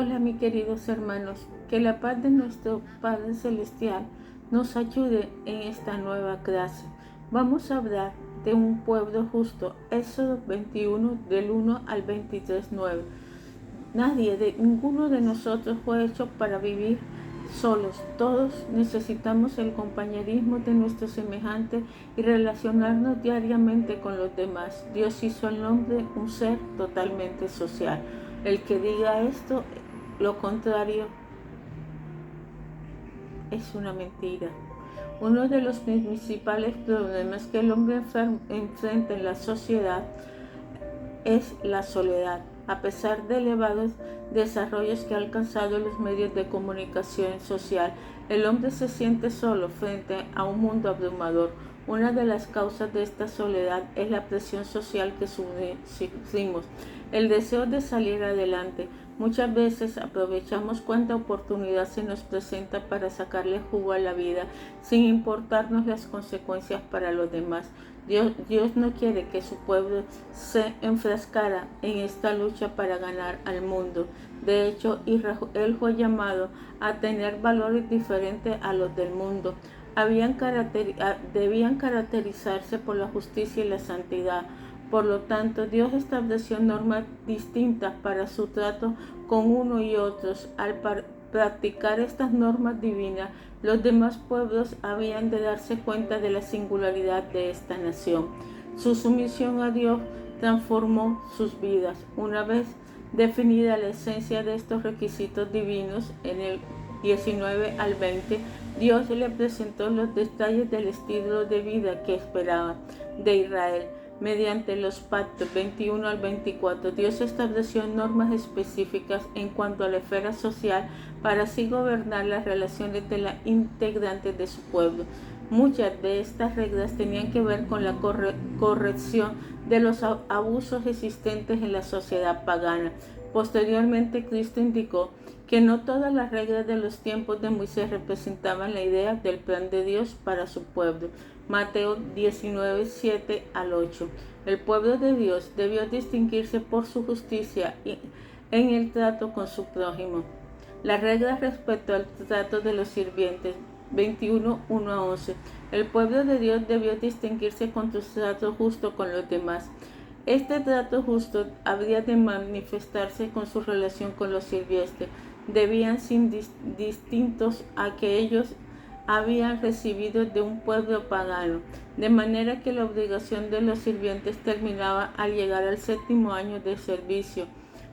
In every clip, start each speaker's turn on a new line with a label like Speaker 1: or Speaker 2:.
Speaker 1: Hola mis queridos hermanos, que la paz de nuestro Padre Celestial nos ayude en esta nueva clase. Vamos a hablar de un pueblo justo, Éxodo 21 del 1 al 23, 9. Ninguno de nosotros fue hecho para vivir solos. Todos necesitamos el compañerismo de nuestros semejantes y relacionarnos diariamente con los demás. Dios hizo al hombre un ser totalmente social. El que diga esto, lo contrario, es una mentira. Uno de los principales problemas que el hombre enfrenta en la sociedad es la soledad. A pesar de elevados desarrollos que ha alcanzado los medios de comunicación social, el hombre se siente solo frente a un mundo abrumador. Una de las causas de esta soledad es la presión social que sufrimos, el deseo de salir adelante. Muchas veces aprovechamos cuanta oportunidad se nos presenta para sacarle jugo a la vida, sin importarnos las consecuencias para los demás. Dios no quiere que su pueblo se enfrascara en esta lucha para ganar al mundo. De hecho, Israel fue llamado a tener valores diferentes a los del mundo. Debían caracterizarse por la justicia y la santidad. Por lo tanto, Dios estableció normas distintas para su trato con uno y otros. Al practicar estas normas divinas, los demás pueblos habían de darse cuenta de la singularidad de esta nación. Su sumisión a Dios transformó sus vidas. Una vez definida la esencia de estos requisitos divinos, en el 19 al 20, Dios le presentó los detalles del estilo de vida que esperaba de Israel. Mediante los pactos 21 al 24, Dios estableció normas específicas en cuanto a la esfera social para así gobernar las relaciones de los integrantes de su pueblo. Muchas de estas reglas tenían que ver con la corrección de los abusos existentes en la sociedad pagana. Posteriormente, Cristo indicó que no todas las reglas de los tiempos de Moisés representaban la idea del plan de Dios para su pueblo. Mateo 19, 7 al 8. El pueblo de Dios debió distinguirse por su justicia en el trato con su prójimo. Las reglas respecto al trato de los sirvientes 21, 1 a 11. El pueblo de Dios debió distinguirse con su trato justo con los demás. Este trato justo habría de manifestarse con su relación con los sirvientes. Debían ser distintos a que ellos habían recibido de un pueblo pagano, de manera que la obligación de los sirvientes terminaba al llegar al 7º año de servicio,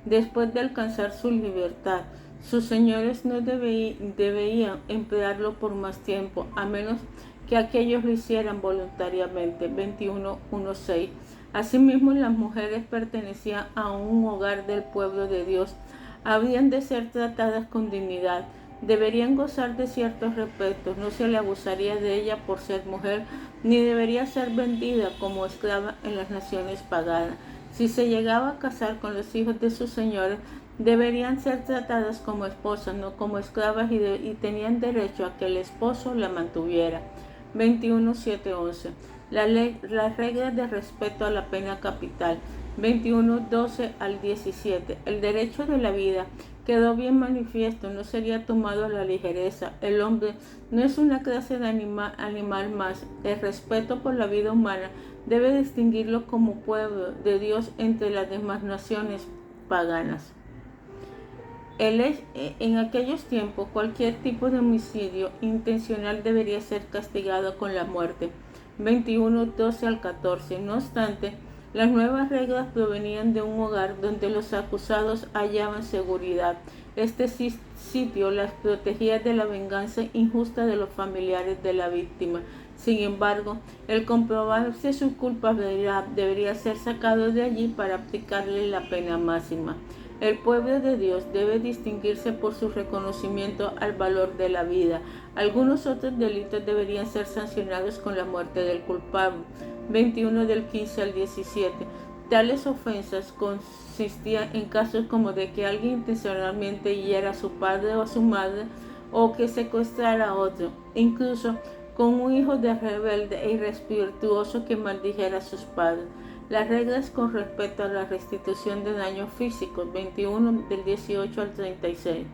Speaker 1: después de alcanzar su libertad. Sus señores no debían emplearlo por más tiempo, a menos que aquellos lo hicieran voluntariamente. 21:1-6. Asimismo, las mujeres pertenecían a un hogar del pueblo de Dios. Habrían de ser tratadas con dignidad. Deberían gozar de ciertos respetos. No se le abusaría de ella por ser mujer, ni debería ser vendida como esclava en las naciones paganas. Si se llegaba a casar con los hijos de sus señores, deberían ser tratadas como esposas, no como esclavas, y tenían derecho a que el esposo la mantuviera. 21:7-11. Las reglas de respeto a la pena capital. 21:12 al 17. El derecho de la vida quedó bien manifiesto, no sería tomado a la ligereza. El hombre no es una clase de animal más. El respeto por la vida humana debe distinguirlo como pueblo de Dios entre las demás naciones paganas. En aquellos tiempos, cualquier tipo de homicidio intencional debería ser castigado con la muerte. 21:12 al 14. No obstante, las nuevas reglas provenían de un hogar donde los acusados hallaban seguridad. Este sitio las protegía de la venganza injusta de los familiares de la víctima. Sin embargo, el comprobarse su culpabilidad debería ser sacado de allí para aplicarle la pena máxima. El pueblo de Dios debe distinguirse por su reconocimiento al valor de la vida. Algunos otros delitos deberían ser sancionados con la muerte del culpable. 21 del 15 al 17. Tales ofensas consistían en casos como de que alguien intencionalmente hiera a su padre o a su madre, o que secuestrara a otro, incluso con un hijo de rebelde e irrespetuoso que maldijera a sus padres. Las reglas con respecto a la restitución de daños físicos, 21 del 18 al 36.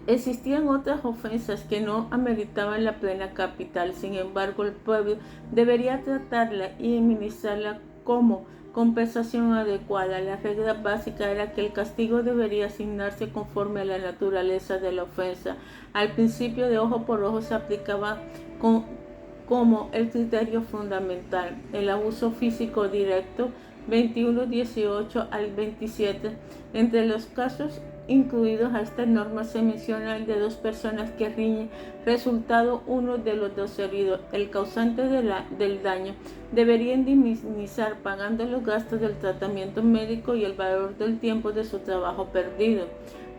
Speaker 1: Existían otras ofensas que no ameritaban la pena capital, sin embargo el pueblo debería tratarla y administrarla como compensación adecuada. La regla básica era que el castigo debería asignarse conforme a la naturaleza de la ofensa. Al principio de ojo por ojo se aplicaba como el criterio fundamental. El abuso físico directo, 21:18 al 27. Entre los casos incluidos a esta norma se menciona el de dos personas que riñen, resultado uno de los dos heridos. El causante del daño debería indemnizar pagando los gastos del tratamiento médico y el valor del tiempo de su trabajo perdido.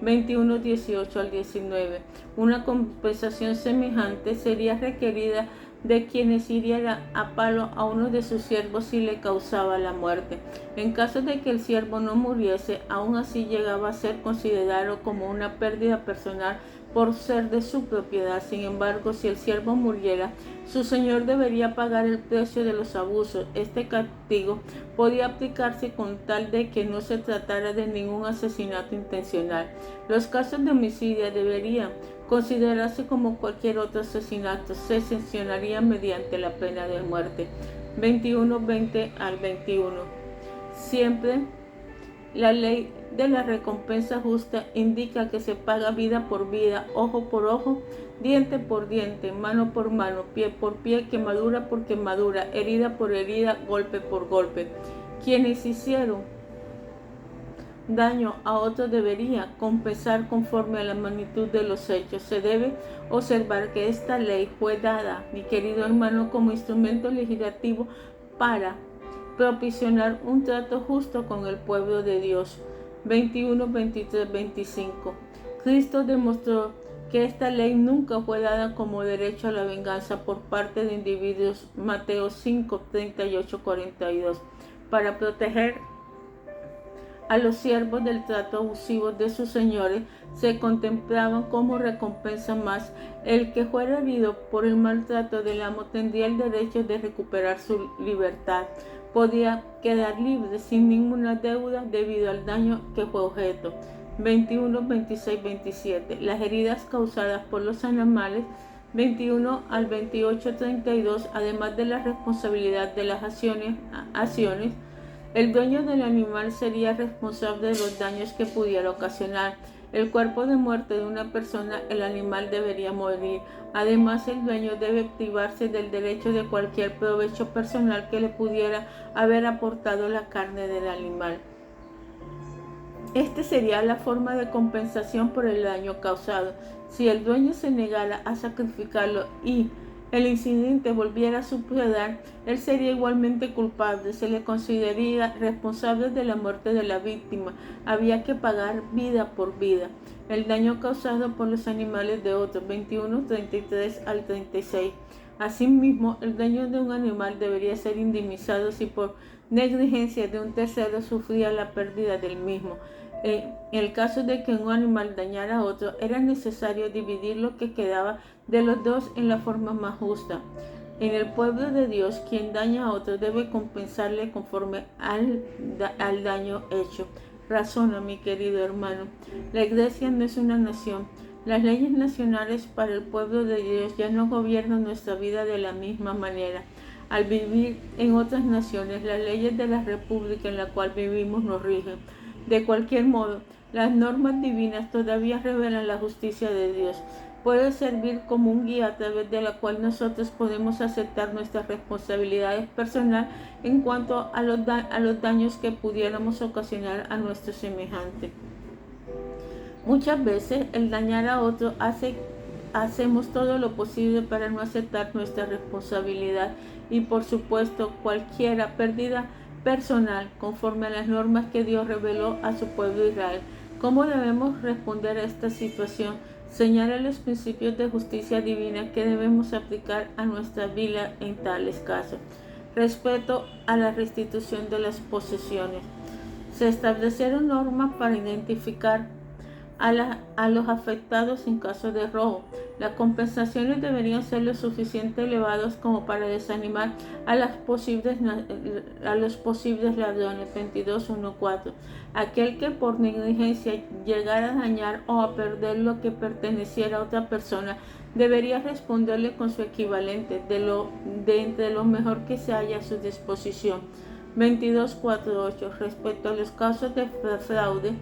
Speaker 1: 21:18 al 19. Una compensación semejante sería requerida de quienes hiriera a palo a uno de sus siervos si le causaba la muerte. En caso de que el siervo no muriese, aún así llegaba a ser considerado como una pérdida personal por ser de su propiedad. Sin embargo, si el siervo muriera, su señor debería pagar el precio de los abusos. Este castigo podía aplicarse con tal de que no se tratara de ningún asesinato intencional. Los casos de homicidio deberían considerarse como cualquier otro asesinato. Se sancionaría mediante la pena de muerte. 21:20 al 21. Siempre la ley de la recompensa justa indica que se paga vida por vida, ojo por ojo, diente por diente, mano por mano, pie por pie, quemadura por quemadura, herida por herida, golpe por golpe. Quienes hicieron daño a otro debería compensar conforme a la magnitud de los hechos. Se debe observar que esta ley fue dada, mi querido hermano, como instrumento legislativo para propiciar un trato justo con el pueblo de Dios. 21, 23, 25. Cristo demostró que esta ley nunca fue dada como derecho a la venganza por parte de individuos, Mateo 5, 38, 42, para proteger a los siervos del trato abusivo de sus señores. Se contemplaban como recompensa más. El que fuera herido por el maltrato del amo tendría el derecho de recuperar su libertad. Podía quedar libre sin ninguna deuda debido al daño que fue objeto. 21, 26, 27. Las heridas causadas por los animales, 21 al 28, 32, además de la responsabilidad de las acciones, el dueño del animal sería responsable de los daños que pudiera ocasionar. El cuerpo de muerte de una persona, el animal debería morir. Además, el dueño debe privarse del derecho de cualquier provecho personal que le pudiera haber aportado la carne del animal. Esta sería la forma de compensación por el daño causado. Si el dueño se negara a sacrificarlo y el incidente volviera a suceder, él sería igualmente culpable. Se le consideraría responsable de la muerte de la víctima. Había que pagar vida por vida. El daño causado por los animales de otros, 21, 33 al 36. Asimismo, el daño de un animal debería ser indemnizado si por negligencia de un tercero sufría la pérdida del mismo. En el caso de que un animal dañara a otro, era necesario dividir lo que quedaba de los dos en la forma más justa. En el pueblo de Dios, quien daña a otro debe compensarle conforme al daño hecho. Razona, mi querido hermano. La iglesia no es una nación. Las leyes nacionales para el pueblo de Dios ya no gobiernan nuestra vida de la misma manera. Al vivir en otras naciones, las leyes de la república en la cual vivimos nos rigen. De cualquier modo, las normas divinas todavía revelan la justicia de Dios. Puede servir como un guía a través de la cual nosotros podemos aceptar nuestras responsabilidades personales en cuanto a los daños que pudiéramos ocasionar a nuestro semejante. Muchas veces el dañar a otro hacemos todo lo posible para no aceptar nuestra responsabilidad y por supuesto cualquier pérdida personal conforme a las normas que Dios reveló a su pueblo Israel. ¿Cómo debemos responder a esta situación? Señala los principios de justicia divina que debemos aplicar a nuestra vida en tales casos. Respeto a la restitución de las posesiones. Se establecieron normas para identificar a los afectados en caso de robo. Las compensaciones deberían ser lo suficientemente elevadas como para desanimar a los posibles ladrones. 22.1.4. Aquel que por negligencia llegara a dañar o a perder lo que perteneciera a otra persona debería responderle con su equivalente de entre lo mejor que se halla a su disposición. 22.4.8. Respecto a los casos de fraude,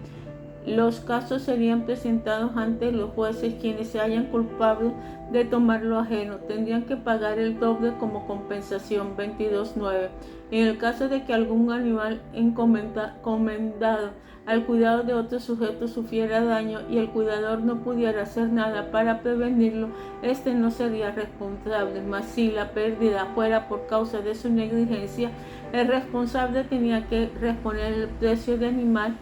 Speaker 1: los casos serían presentados ante los jueces. Quienes se hallan culpables de tomar lo ajeno tendrían que pagar el doble como compensación. 22.9. En el caso de que algún animal encomendado al cuidado de otro sujeto sufriera daño y el cuidador no pudiera hacer nada para prevenirlo, este no sería responsable. Mas si la pérdida fuera por causa de su negligencia, el responsable tenía que reponer el precio del animal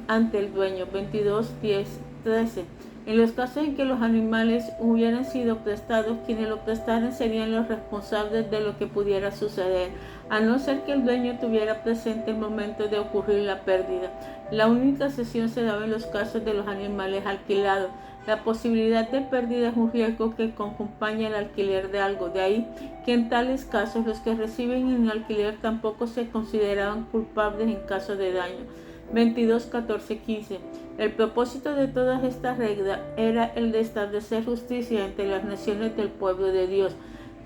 Speaker 1: ante el dueño. 22.10.13. En los casos en que los animales hubieran sido prestados, quienes lo prestaran serían los responsables de lo que pudiera suceder, a no ser que el dueño tuviera presente el momento de ocurrir la pérdida. La única excepción se daba en los casos de los animales alquilados. La posibilidad de pérdida es un riesgo que acompaña el alquiler de algo. De ahí que en tales casos los que reciben en alquiler tampoco se consideraban culpables en caso de daño. 22.14.15. El propósito de todas estas reglas era el de establecer justicia entre las naciones del pueblo de Dios.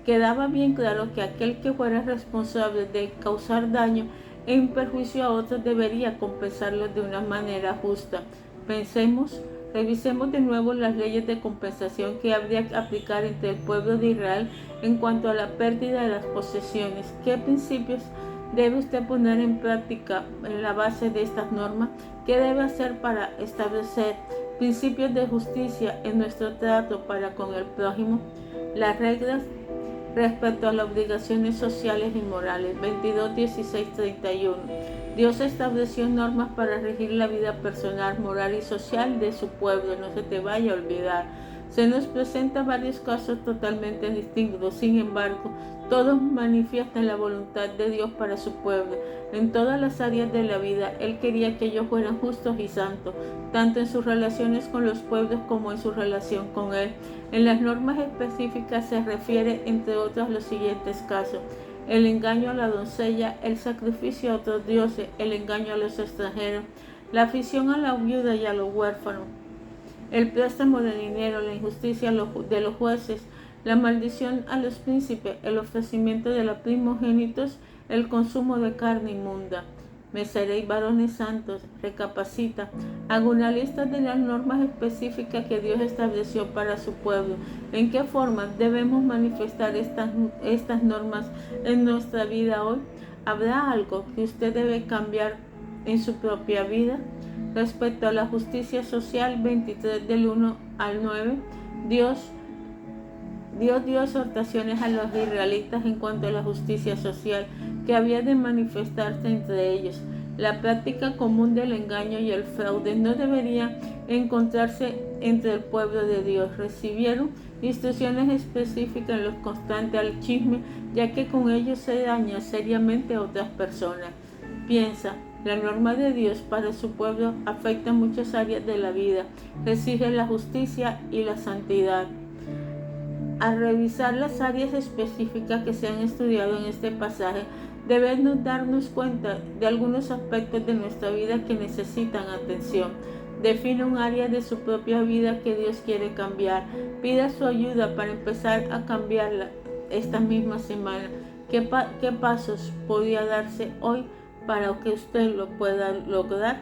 Speaker 1: Quedaba bien claro que aquel que fuera responsable de causar daño en perjuicio a otros debería compensarlo de una manera justa. Revisemos de nuevo las leyes de compensación que habría que aplicar entre el pueblo de Israel en cuanto a la pérdida de las posesiones. ¿Qué principios debe usted poner en práctica en la base de estas normas? ¿Qué debe hacer para establecer principios de justicia en nuestro trato para con el prójimo? Las reglas respecto a las obligaciones sociales y morales. 22.16.31. Dios estableció normas para regir la vida personal, moral y social de su pueblo. No se te vaya a olvidar. Se nos presentan varios casos totalmente distintos. Sin embargo, todos manifiestan la voluntad de Dios para su pueblo. En todas las áreas de la vida, Él quería que ellos fueran justos y santos, tanto en sus relaciones con los pueblos como en su relación con Él. En las normas específicas se refiere, entre otros, los siguientes casos: el engaño a la doncella, el sacrificio a otros dioses, el engaño a los extranjeros, la afición a la viuda y a los huérfanos, el préstamo de dinero, la injusticia de los jueces, la maldición a los príncipes, el ofrecimiento de los primogénitos, el consumo de carne inmunda. Me seréis varones santos, recapacita. Hago una lista de las normas específicas que Dios estableció para su pueblo. ¿En qué forma debemos manifestar estas normas en nuestra vida hoy? ¿Habrá algo que usted debe cambiar en su propia vida? Respecto a la justicia social, 23 del 1 al 9, Dios dio exhortaciones a los israelitas en cuanto a la justicia social que había de manifestarse entre ellos. La práctica común del engaño y el fraude no debería encontrarse entre el pueblo de Dios. Recibieron instrucciones específicas en lo constante al chisme, ya que con ellos se daña seriamente a otras personas. Piensa. La norma de Dios para su pueblo afecta muchas áreas de la vida. Exige la justicia y la santidad. Al revisar las áreas específicas que se han estudiado en este pasaje, debemos darnos cuenta de algunos aspectos de nuestra vida que necesitan atención. Define un área de su propia vida que Dios quiere cambiar. Pida su ayuda para empezar a cambiarla esta misma semana. ¿Qué pasos podría darse hoy para que usted lo pueda lograr?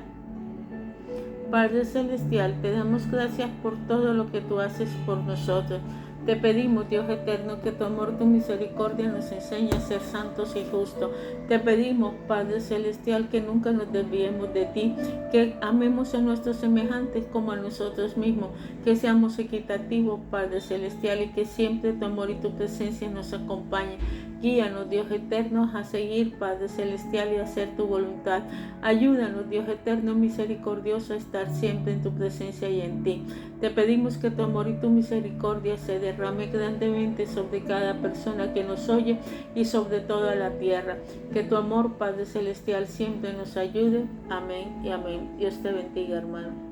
Speaker 1: Padre Celestial, te damos gracias por todo lo que tú haces por nosotros. Te pedimos, Dios eterno, que tu amor, tu misericordia nos enseñe a ser santos y justos. Te pedimos, Padre Celestial, que nunca nos desviemos de ti, que amemos a nuestros semejantes como a nosotros mismos, que seamos equitativos, Padre Celestial, y que siempre tu amor y tu presencia nos acompañen. Guíanos, Dios eterno, a seguir, Padre Celestial, y a hacer tu voluntad. Ayúdanos, Dios eterno, misericordioso, a estar siempre en tu presencia y en ti. Te pedimos que tu amor y tu misericordia se derrame grandemente sobre cada persona que nos oye y sobre toda la tierra. Que tu amor, Padre Celestial, siempre nos ayude. Amén y amén. Dios te bendiga, hermano.